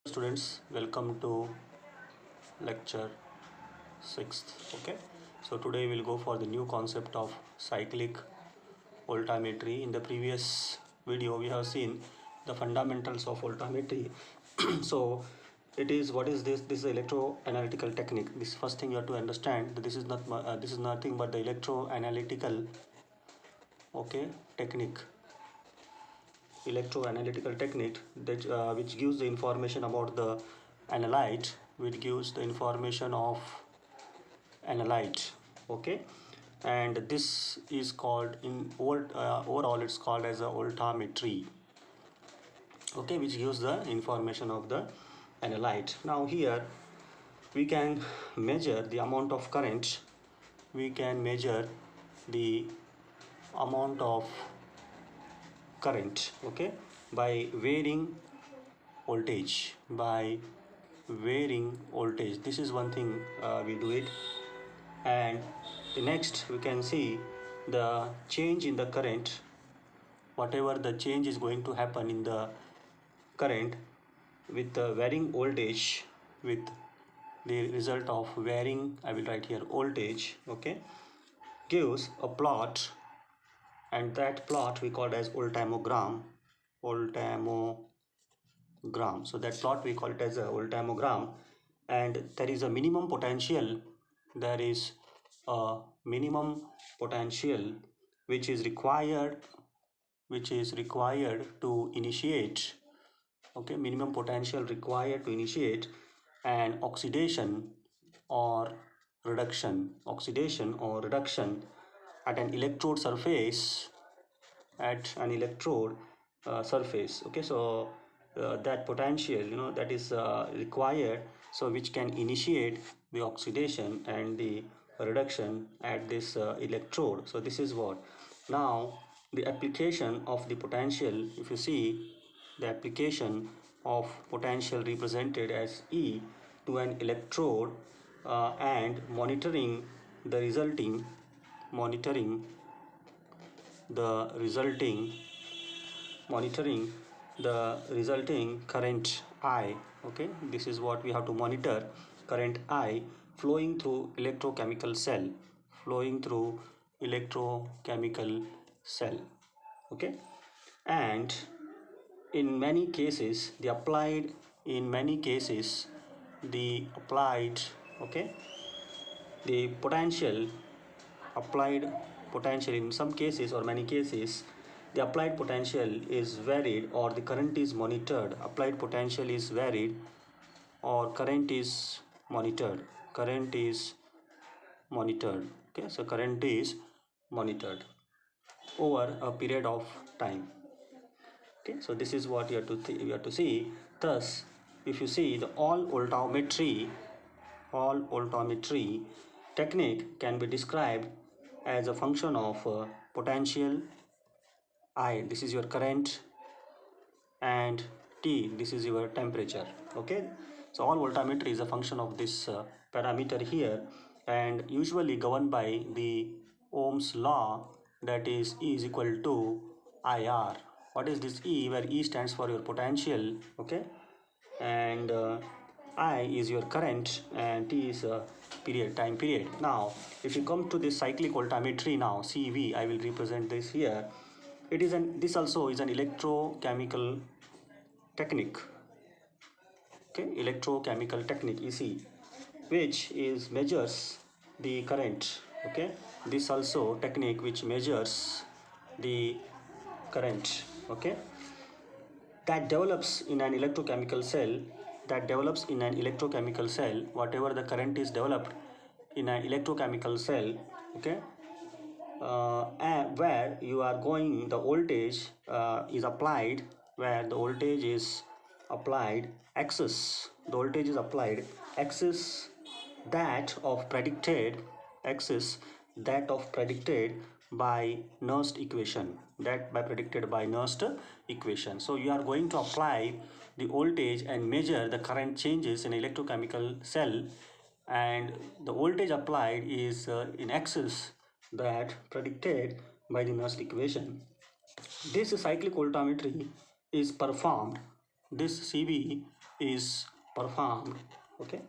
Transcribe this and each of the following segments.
Students, welcome to lecture 6th. Okay, so today we'll go for the new concept of cyclic voltammetry. In the previous video we have seen the fundamentals of voltammetry. So it is, what is this? This is electroanalytical technique. This first thing you have to understand that this is nothing but the electroanalytical, okay, technique, electroanalytical technique that which gives the information about the analyte, which gives the information of analyte. Okay, and this is called overall it's called as a voltammetry. Okay, which gives the information of the analyte. Now here we can measure the amount of current, we can measure the amount of current, okay, by varying voltage, by varying voltage. This is one thing we do it. And the next we can see the change in the current, whatever the change is going to happen in the current with the varying voltage, with the result of varying, I will write here voltage, okay, gives a plot, and that plot we call as voltammogram. So that plot we call it as a voltammogram. And there is a minimum potential, there is a minimum potential which is required, to initiate, okay, minimum potential required to initiate an oxidation or reduction at an electrode surface, surface. Okay, so that potential, that is required, so which can initiate the oxidation and the reduction at this electrode. So this is what. Now the application of the potential, if you see the application of potential represented as E to an electrode, and the resulting monitoring the resulting monitoring the resulting current I. Okay, this is what we have to monitor: current I flowing through electrochemical cell, flowing through electrochemical cell. Okay, and in many cases the applied in many cases the applied okay the potential applied potential in some cases or many cases, the applied potential is varied or the current is monitored. Applied potential is varied or current is monitored. Okay, so current is monitored over a period of time. Okay, so this is what you have to see. Thus, if you see the all voltammetry technique can be described as a function of potential I, this is your current, and T, this is your temperature. Okay, so all voltammetry is a function of this parameter here, and usually governed by the Ohm's law, that is E is equal to IR. What is this E? Where E stands for your potential, okay, and I is your current, and T is a time period. Now if you come to this cyclic voltammetry, now CV, I will represent this here. This also is an electrochemical technique. Okay, electrochemical technique, EC, which is measures the current. Okay, this also technique which measures the current, okay, that develops in an electrochemical cell. Whatever the current is developed in an electrochemical cell, okay, and where you are going, the voltage is applied, where the voltage is applied excess that of predicted by Nernst equation, so you are going to apply the voltage and measure the current changes in electrochemical cell, and the voltage applied is in excess that predicted by the Nernst equation. This cyclic voltammetry is performed, this CV is performed, okay,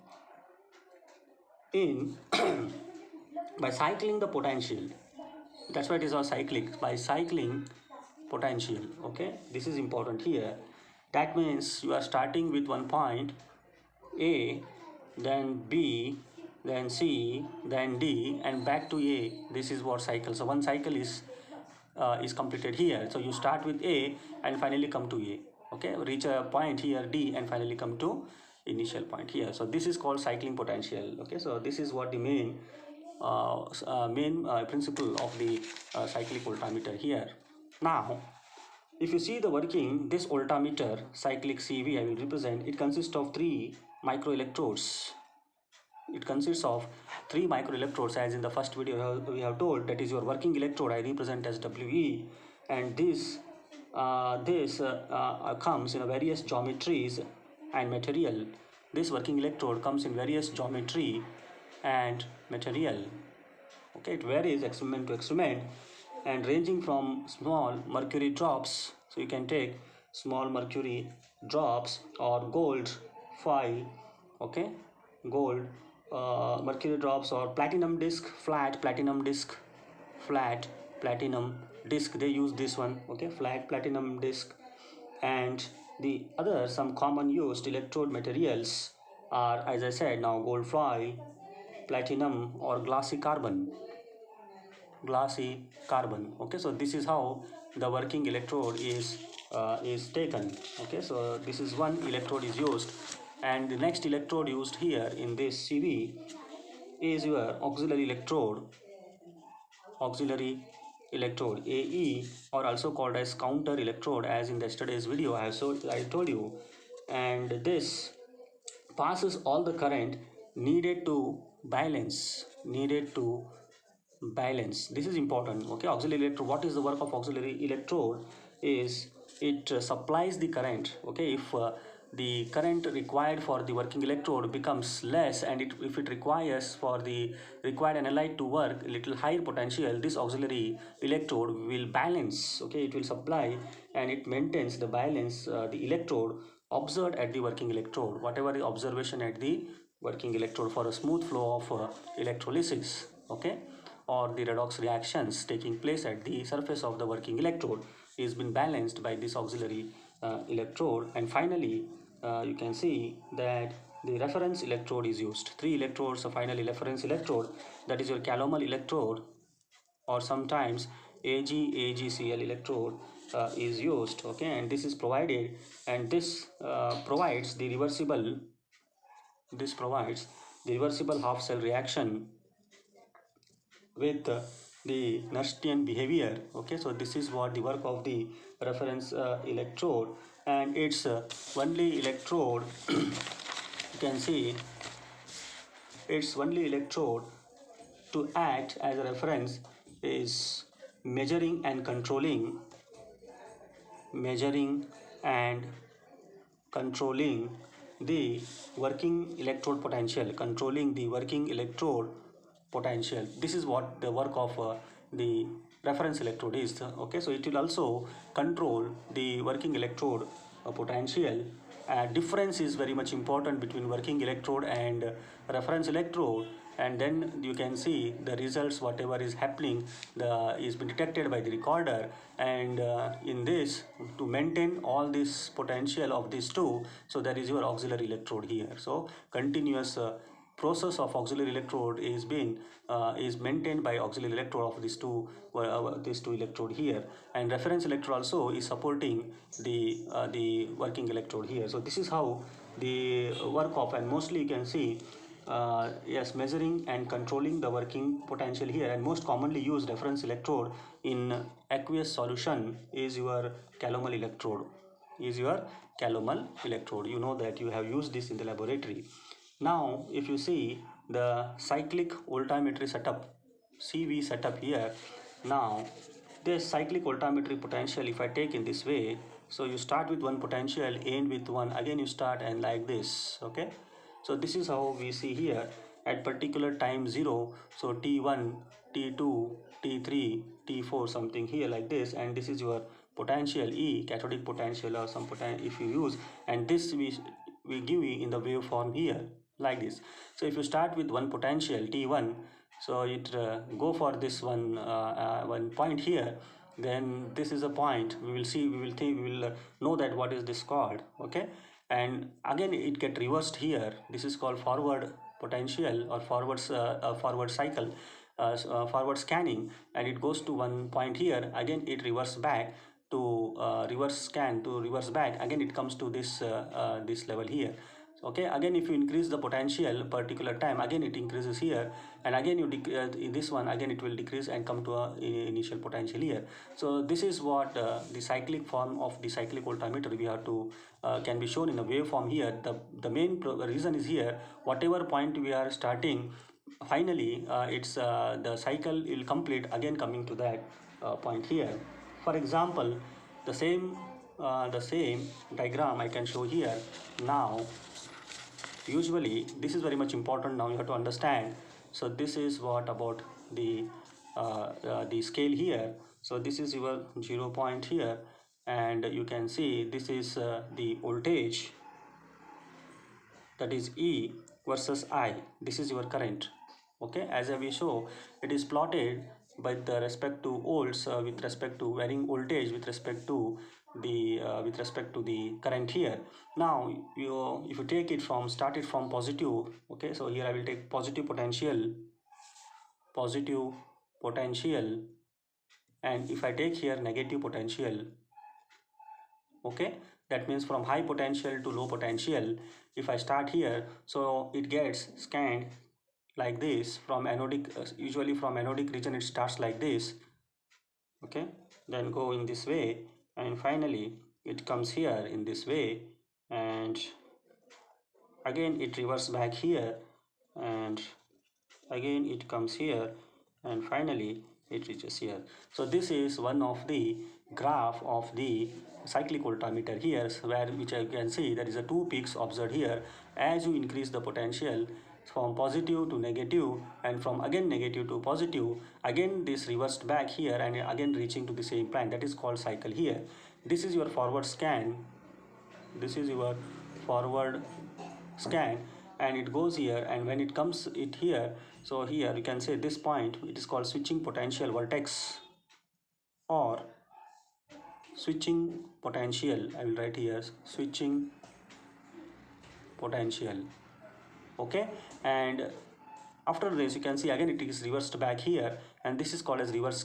in by cycling the potential. That's why it is all cyclic, by cycling potential. Okay, this is important here. That means you are starting with one point A, then B, then C, then D, and back to A. This is what cycle. So one cycle is completed here. So you start with A and finally come to A. Okay, reach a point here D and finally come to initial point here. So this is called cycling potential. Okay, so this is what the main principle of the cyclic voltammeter here. Now, if you see the working, this voltammeter cyclic CV I will represent, it consists of three microelectrodes. It consists of three microelectrodes, as in the first video we have told. That is your working electrode, I represent as WE, and this comes in various geometries and material. This working electrode comes in various geometry and material. Okay, it varies experiment to experiment and ranging from small mercury drops. So you can take small mercury drops or gold foil. Okay, gold mercury drops or platinum disc, flat platinum disc, flat platinum disc. They use this one. Okay, flat platinum disc. And the other some common used electrode materials are, as I said, now gold foil, platinum, or glassy carbon. Okay, so this is how the working electrode is taken. Okay, so this is one electrode is used, and the next electrode used here in this CV is your auxiliary electrode AE, or also called as counter electrode, as in yesterday's video I told you. And this passes all the current needed to balance. This is important. Okay, auxiliary electrode, what is the work of auxiliary electrode is it supplies the current. Okay, if the current required for the working electrode becomes less, and if it requires for the required analyte to work a little higher potential, this auxiliary electrode will balance. Okay, it will supply and it maintains the balance, the electrode observed at the working electrode, whatever the observation at the working electrode, for a smooth flow of electrolysis. Okay, or the redox reactions taking place at the surface of the working electrode is been balanced by this auxiliary electrode. And finally, you can see that the reference electrode is used. Three electrodes, so finally reference electrode, that is your Calomel electrode, or sometimes AgCl electrode is used. Okay, and this is provided, and this provides the reversible half cell reaction with the Nernstian behavior. Okay, so this is what the work of the reference electrode, and its only electrode you can see its only electrode to act as a reference is measuring and controlling the working electrode potential, This is what the work of the reference electrode is. Okay, so it will also control the working electrode potential. Difference is very much important between working electrode and reference electrode, and then you can see the results, whatever is happening is been detected by the recorder. And in this, to maintain all this potential of these two, so there is your auxiliary electrode here. So continuous process of auxiliary electrode is maintained by auxiliary electrode of these two electrode here, and reference electrode also is supporting the working electrode here. So this is how the work of, and mostly you can see yes, measuring and controlling the working potential here, and most commonly used reference electrode in aqueous solution is your Calomel electrode. You know that you have used this in the laboratory. Now if you see the cyclic voltammetry setup, CV setup here, now this cyclic voltammetry potential, if I take in this way, so you start with one potential, end with one, again you start, and like this. Okay, so this is how we see here at particular time 0, so T1, T2, T3, T4, something here like this, and this is your potential E, cathodic potential, or some potential if you use, and this we give you in the waveform here like this. So if you start with one potential T1, so it go for this one point here, then this is a point. We will see, we will think, we will know that what is this called. Okay, and again it get reversed here. This is called forward potential or forward cycle, forward scanning, and it goes to one point here. Again it reverse back to reverse scan to reverse back. Again it comes to this level here. Okay, again if you increase the potential particular time, again it increases here, and again you in this one again it will decrease and come to a initial potential here. So this is what the cyclic form of the cyclic voltammeter we have to can be shown in a waveform here. The main reason is here, whatever point we are starting, finally it's the cycle will complete again coming to that point here. For example, the same diagram I can show here. Now usually this is very much important. Now you have to understand. So this is what about the scale here. So this is your 0 point here, and you can see this is the voltage, that is E versus I. This is your current. Okay, as I will show, it is plotted by the respect to volts with respect to varying voltage with respect to the current here. Now you, if you take it from started from positive, okay, so here I will take positive potential, and if I take here negative potential, okay, that means from high potential to low potential. If I start here, so it gets scanned like this from anodic, usually from anodic region it starts like this, okay, then go in this way, and finally it comes here in this way, and again it reverses back here, and again it comes here, and finally it reaches here. So this is one of the graph of the cyclic voltammeter here, where which I can see there is a two peaks observed here. As you increase the potential from positive to negative, and from again negative to positive, again this reversed back here and again reaching to the same point. That is called cycle here. This is your forward scan, this is your forward scan, and it goes here, and when it comes it here, so here you can say this point, it is called switching potential vertex or switching potential. I will write here switching potential. Okay, and after this you can see again it is reversed back here, and this is called as reverse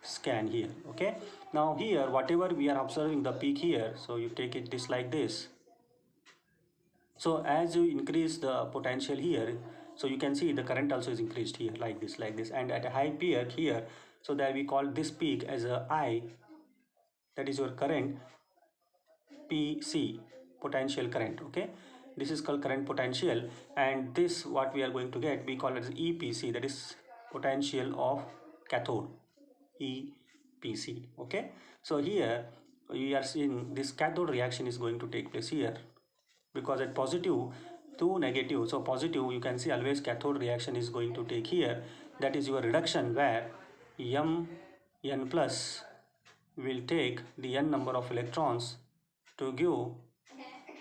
scan here. Okay, now here whatever we are observing the peak here, so you take it this like this. So as you increase the potential here, so you can see the current also is increased here like this, and at a high peak here, so that we call this peak as a I, that is your current, PC, potential current. Okay, this is called current potential, and this what we are going to get, we call it as EPC, that is potential of cathode, EPC. Okay, so here we are seeing this cathode reaction is going to take place here, because at positive to negative, so positive you can see always cathode reaction is going to take here. That is your reduction, where n plus will take the n number of electrons to give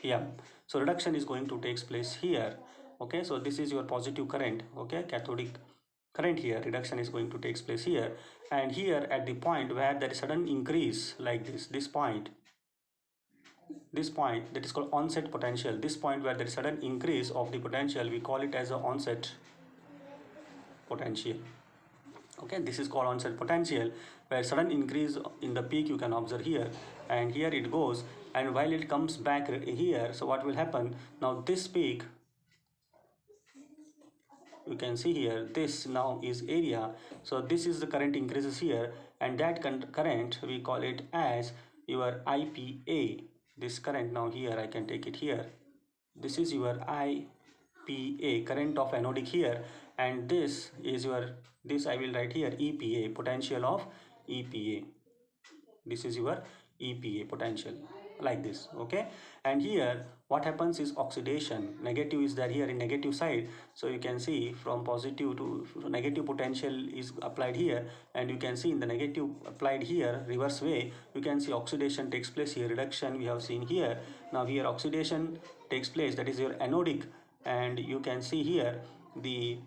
m. So reduction is going to take place here. Okay, so this is your positive current. Okay, cathodic current here, reduction is going to take place here, and here at the point where there is sudden increase like this point that is called onset potential. This point where there is sudden increase of the potential, we call it as a onset potential. Okay, this is called onset potential, where sudden increase in the peak you can observe here, and here it goes, and while it comes back here, so what will happen now, this peak you can see here, this now is area, so this is the current increases here, and that current we call it as your IPA. This current, now here I can take it here, this is your IPA, current of anodic here, and this is your, this I will write here EPA, potential of EPA. This is your EPA potential. like this. Okay, and here what happens is oxidation. Negative is there here in negative side, so you can see from positive to negative potential is applied here, and you can see in the negative applied here reverse way, you can see oxidation takes place here, reduction we have seen here. Now here oxidation takes place, that is your anodic, and you can see here the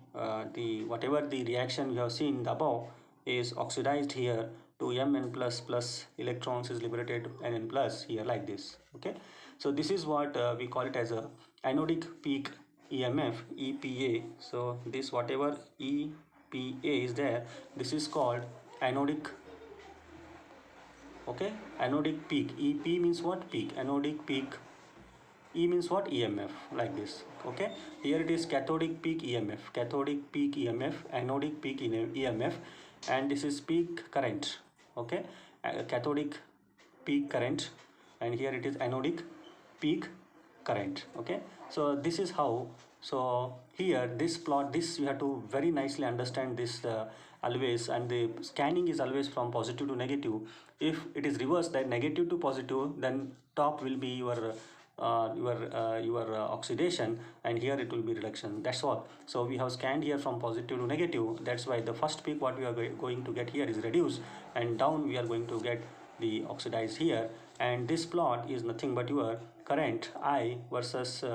whatever the reaction we have seen above is oxidized here to Mn plus electrons is liberated Nn plus here like this. Okay, so this is what we call it as a anodic peak EMF, EPA. So this whatever EPA is there, this is called anodic. Okay, anodic peak. EP means what? Peak. Anodic peak. E means what? EMF, like this. Okay, here it is cathodic peak EMF, cathodic peak EMF, anodic peak EMF, and this is peak current. Okay, cathodic peak current, and here it is anodic peak current. Okay, so this is how. So here this plot, this you have to very nicely understand this always, and the scanning is always from positive to negative. If it is reversed, that negative to positive, then top will be your oxidation, and here it will be reduction. That's all. So we have scanned here from positive to negative. That's why the first peak what we are going to get here is reduced, and down we are going to get the oxidized here. And this plot is nothing but your current I versus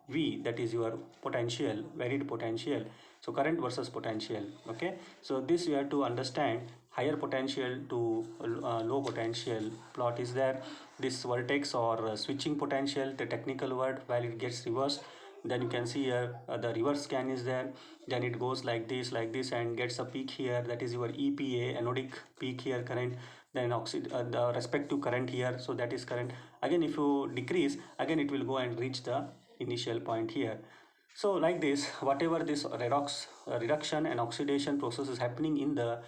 V, that is your potential, varied potential. So current versus potential. Okay, so this you have to understand. Higher potential to low potential plot is there. This vertex or switching potential, the technical word, while it gets reversed, then you can see here the reverse scan is there, then it goes like this and gets a peak here, that is your EPA, anodic peak here current, then the respective current here, so that is current. Again if you decrease, again it will go and reach the initial point here. So like this, whatever this redox reduction and oxidation process is happening in the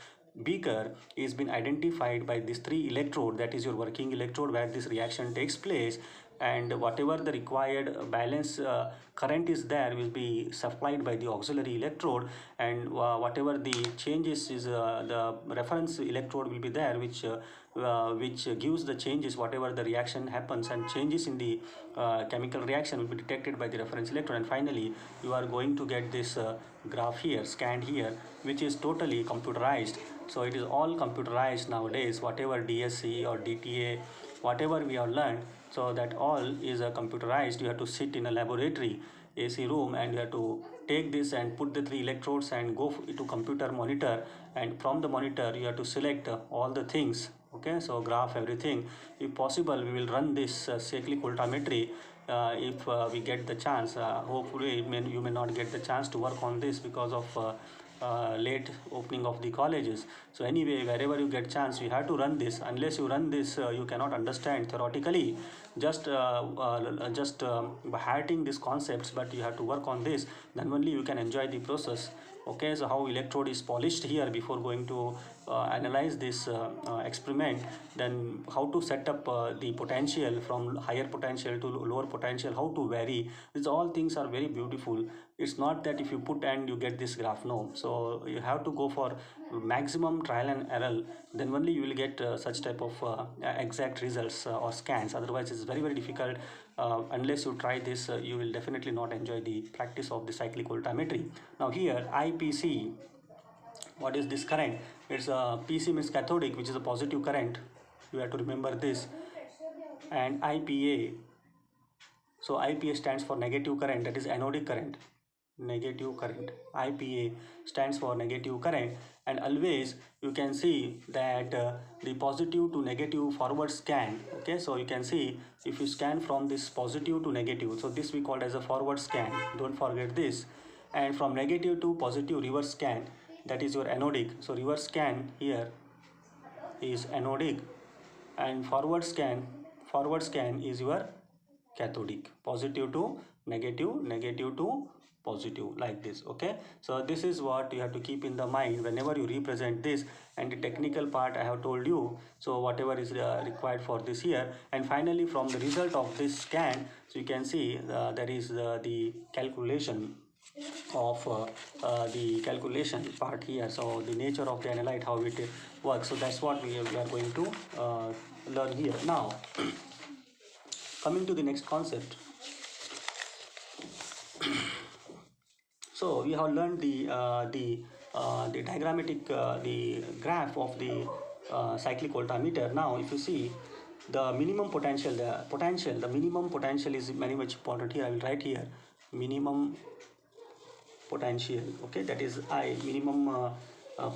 beaker is been identified by these three electrode, that is your working electrode where this reaction takes place, and whatever the required balance current is there will be supplied by the auxiliary electrode, and whatever the changes is the reference electrode will be there, which gives the changes whatever the reaction happens, and changes in the chemical reaction will be detected by the reference electrode, and finally you are going to get this graph here, scanned here, which is totally computerized. So it is all computerized nowadays, whatever DSC or DTA, whatever we have learned, so that all is computerized. You have to sit in a laboratory AC room, and you have to take this and put the three electrodes and go to computer monitor, and from the monitor you have to select all the things. Okay, so graph everything. If possible, we will run this cyclic voltammetry if we get the chance. Hopefully you may not get the chance to work on this because of late opening of the colleges. So anyway, wherever you get chance, you have to run this. Unless you run this, you cannot understand theoretically, just by hearing these concepts, but you have to work on this, then only you can enjoy the process. Okay, so how electrode is polished here before going to analyze this experiment, then how to set up the potential from higher potential to lower potential, how to vary, these all things are very beautiful. It's not that if you put and you get this graph, no. So you have to go for maximum trial and error, then only you will get such type of exact results or scans. Otherwise it's very difficult. Unless you try this, you will definitely not enjoy the practice of the cyclic voltammetry. Now here IPC, what is this current? It's a PC means cathodic, which is a positive current. You have to remember this. And IPA, so IPA stands for negative current, that is anodic current. Negative current, IPA stands for negative current. And always you can see that the positive to negative forward scan. Okay, so you can see if you scan from this positive to negative, so this we call as a forward scan, don't forget this. And from negative to positive reverse scan, that is your anodic. So reverse scan here is anodic, and forward scan is your cathodic. Positive to negative, negative to positive, like this. Okay, so this is what you have to keep in the mind whenever you represent this. And the technical part I have told you, so whatever is required for this here. And finally from the result of this scan, so you can see there is the calculation of the calculation part here. So the nature of the analyte, how it works, so that's what we are going to learn here now. Coming to the next concept. So we have learned the diagrammatic the graph of the cyclic voltmeter. Now, if you see the minimum potential, the minimum potential is very much important here. I will write here minimum potential. Okay, that is I minimum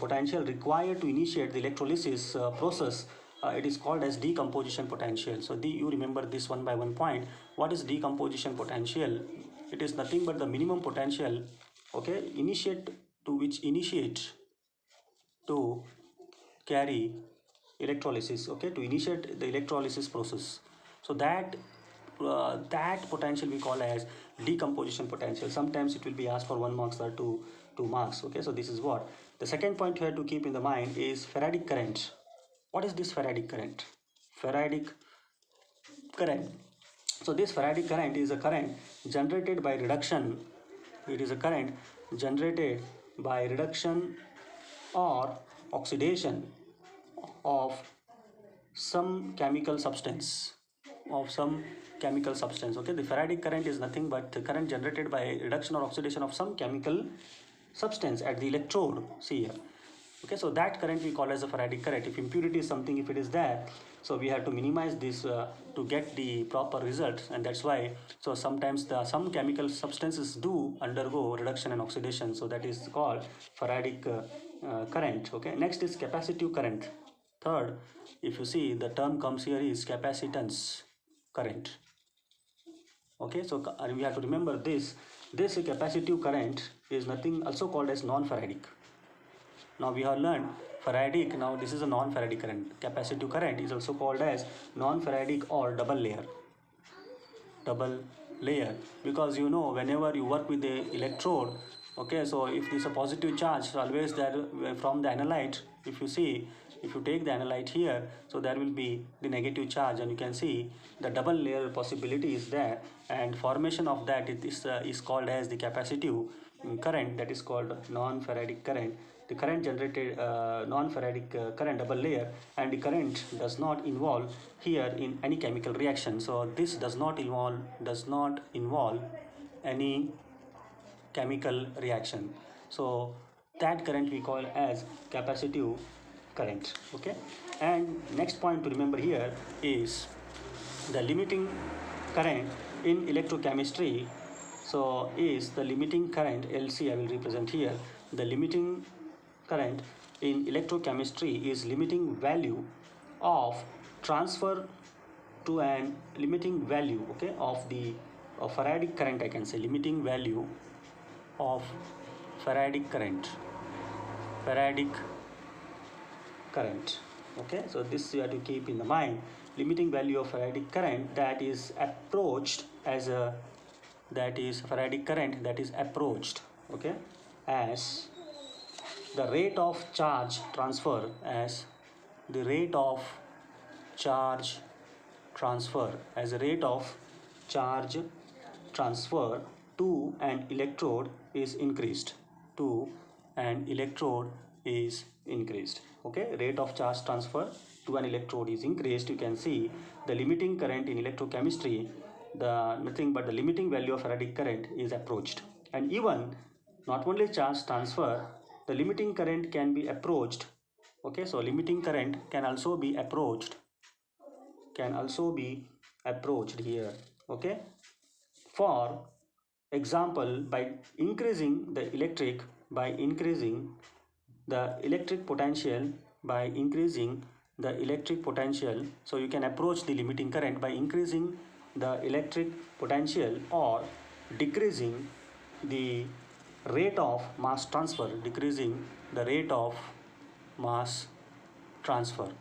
potential required to initiate the electrolysis process. It is called as decomposition potential. So you remember this one by one point. What is decomposition potential? It is nothing but the minimum potential, okay, initiate to which initiate to carry electrolysis, okay, to initiate the electrolysis process. So that potential we call as decomposition potential. Sometimes it will be asked for 1 marks or two marks. Okay, so this is what the second point you have to keep in the mind is Faradic current. What is this Faradic current? Faradic current. So this Faradic current is a current generated by reduction. It is a current generated by reduction or oxidation of some chemical substance Okay, the Faradic current is nothing but the current generated by reduction or oxidation of some chemical substance at the electrode. See here. Okay, so that current we call as a Faradic current. If impurity is something, if it is there, so we have to minimize this to get the proper results, and that's why. So sometimes some chemical substances do undergo reduction and oxidation, so that is called Faradic current. Okay, next is capacitive current. Third, if you see the term comes here is capacitance current. Okay, so we have to remember this. This capacitive current is nothing, also called as non-Faradic. Now we have learned Faradic. Now this is a non-Faradic current. Capacitive current is also called as non-Faradic or double layer, because you know whenever you work with the electrode, okay, so if there's a positive charge always there from the analyte. If you see, if you take the analyte here, so there will be the negative charge, and you can see the double layer possibility is there, and formation of that is called as the capacitive current. That is called non-Faradic current. The current generated non-Faradic current double layer, and the current does not involve here in any chemical reaction. So this does not involve any chemical reaction. So that current we call as capacitive current. Okay, and next point to remember here is the limiting current in electrochemistry. So is the limiting current LC I will represent here. The limiting current in electrochemistry is limiting value of transfer to an limiting value, okay, of the Faradic current. I can say limiting value of Faradic current. Okay, so this you have to keep in the mind. Limiting value of Faradic current that is approached as a Faradic current that is approached, okay, as the rate of charge transfer, as the rate of charge transfer as a rate of charge transfer to an electrode is increased Okay, rate of charge transfer to an electrode is increased. You can see the limiting current in electrochemistry, the nothing but the limiting value of Faradic current is approached. And even not only charge transfer, the limiting current can be approached. Okay, so limiting current can also be approached here. Okay, for example, by increasing the electric potential, so you can approach the limiting current by increasing the electric potential or decreasing the rate of mass transfer,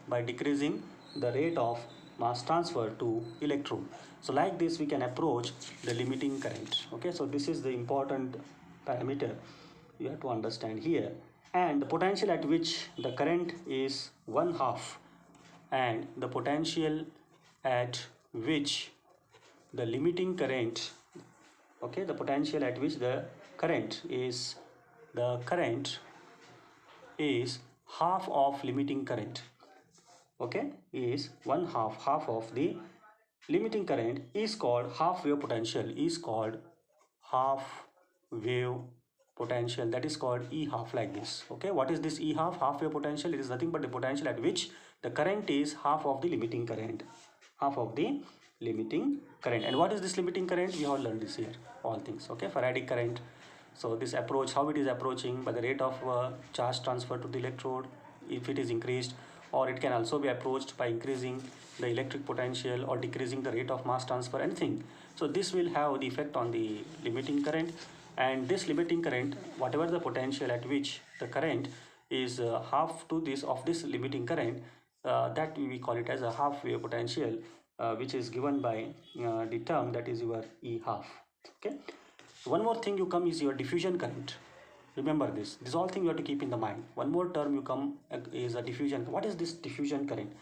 by decreasing the rate of mass transfer to electrode. So like this we can approach the limiting current. Okay, so this is the important parameter you have to understand here. And the potential at which the current is 1/2, and the potential at which the limiting current, okay, the potential at which the current is half of limiting current, okay, is half of the limiting current is called half wave potential, is called half wave potential, that is called E half, like this. Okay, what is this E half? Half wave potential, it is nothing but the potential at which the current is half of the limiting current, half of the limiting current. And what is this limiting current? We have learned this here, all things. Okay, Faradic current. So this approach, how it is approaching? By the rate of charge transfer to the electrode, if it is increased, or it can also be approached by increasing the electric potential or decreasing the rate of mass transfer, anything. So this will have the effect on the limiting current. And this limiting current, whatever the potential at which the current is half to this of this limiting current, that we call it as a half wave potential, which is given by the term that is your E half. Okay, one more thing you come is your diffusion current. Remember this, all things you have to keep in the mind. One more term you come is a diffusion. What is this diffusion current?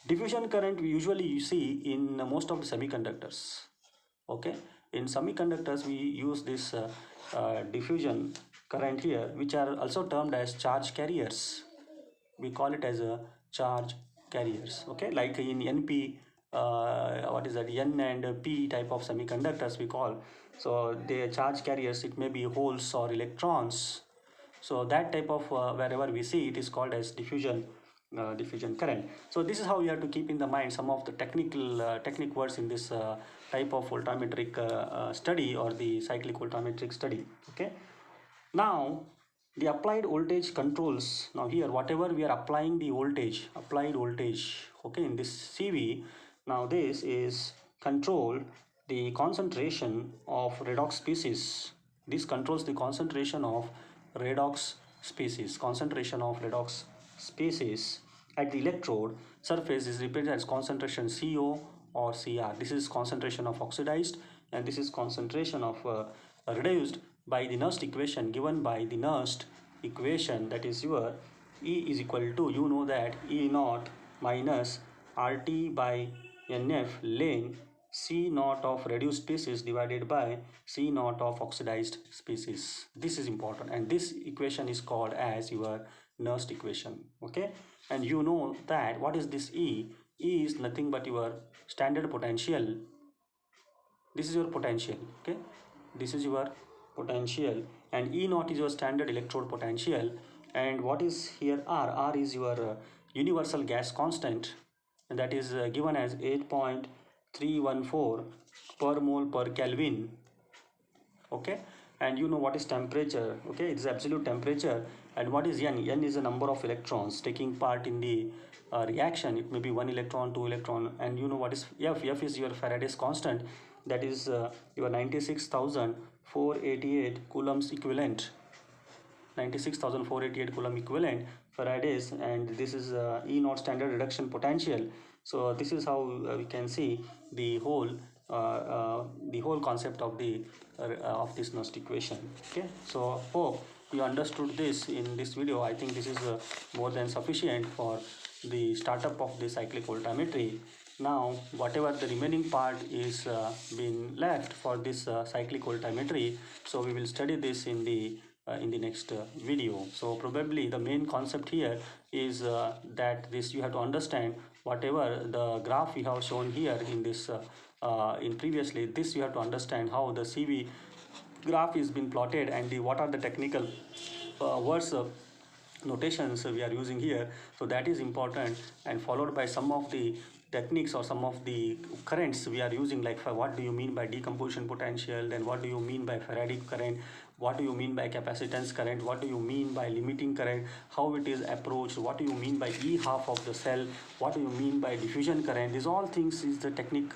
Diffusion current we usually see in most of the semiconductors. Okay, in semiconductors we use this diffusion current here, which are also termed as charge carriers. We call it as a charge carriers. Okay, like in NP, what is that, N and P type of semiconductors we call. So they charge carriers, it may be holes or electrons. So that type of wherever we see it is called as diffusion current. So this is how you have to keep in the mind some of the technical words in this type of voltammetric study, or the cyclic voltammetric study. Okay, now the applied voltage controls. Now here whatever we are applying the voltage, applied voltage, okay, in this CV, now this is control the concentration of redox species. This controls the concentration of redox species. Concentration of redox species at the electrode surface is represented as concentration CO or Cr. This is concentration of oxidized, and this is concentration of reduced by the Nernst equation, given by the Nernst equation, that is your E is equal to, you know that, E naught minus RT by NF ln C naught of reduced species divided by C naught of oxidized species. This is important, and this equation is called as your Nernst equation. Okay, and you know that what is this E? E is nothing but your standard potential. This is your potential. Okay, this is your potential, and E naught is your standard electrode potential. And what is here R? R is your universal gas constant, and that is given as 8.314 per mole per Kelvin. Okay, and you know what is temperature. Okay, it's absolute temperature. And what is N? N is the number of electrons taking part in the reaction. It may be 1 electron, 2 electron. And you know what is F? F is your Faraday's constant, that is your 96,488 coulombs equivalent. 96,488 coulomb equivalent Faraday's, and this is E naught standard reduction potential. So this is how we can see the whole concept of the of this Nernst equation. Okay, so hope you understood this in this video. I think this is more than sufficient for the startup of the cyclic voltammetry. Now whatever the remaining part is been left for this cyclic voltammetry, so we will study this in the next video. So probably the main concept here is that this you have to understand whatever the graph we have shown here in this in previously, this you have to understand how the CV graph is been plotted, and what are the technical words notations we are using here. So that is important, and followed by some of the techniques or some of the currents we are using, like what do you mean by decomposition potential, then what do you mean by Faraday current, what do you mean by capacitance current, what do you mean by limiting current, how it is approached, what do you mean by E half of the cell, what do you mean by diffusion current. These all things is the technique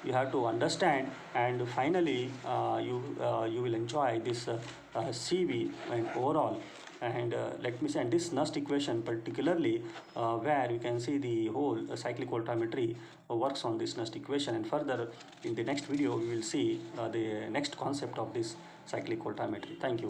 you have to understand, and finally you will enjoy this CV and overall. And let me say, and this Nernst equation particularly, where you can see the whole cyclic voltammetry works on this Nernst equation. And further in the next video we will see the next concept of this cyclic voltammetry. Thank you.